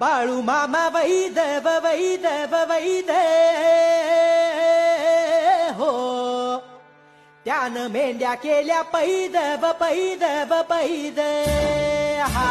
बाळू मामा वैदव वैदव वैद हो, त्यानं मेंढ्या केल्या पैदव पैदव पैद हा.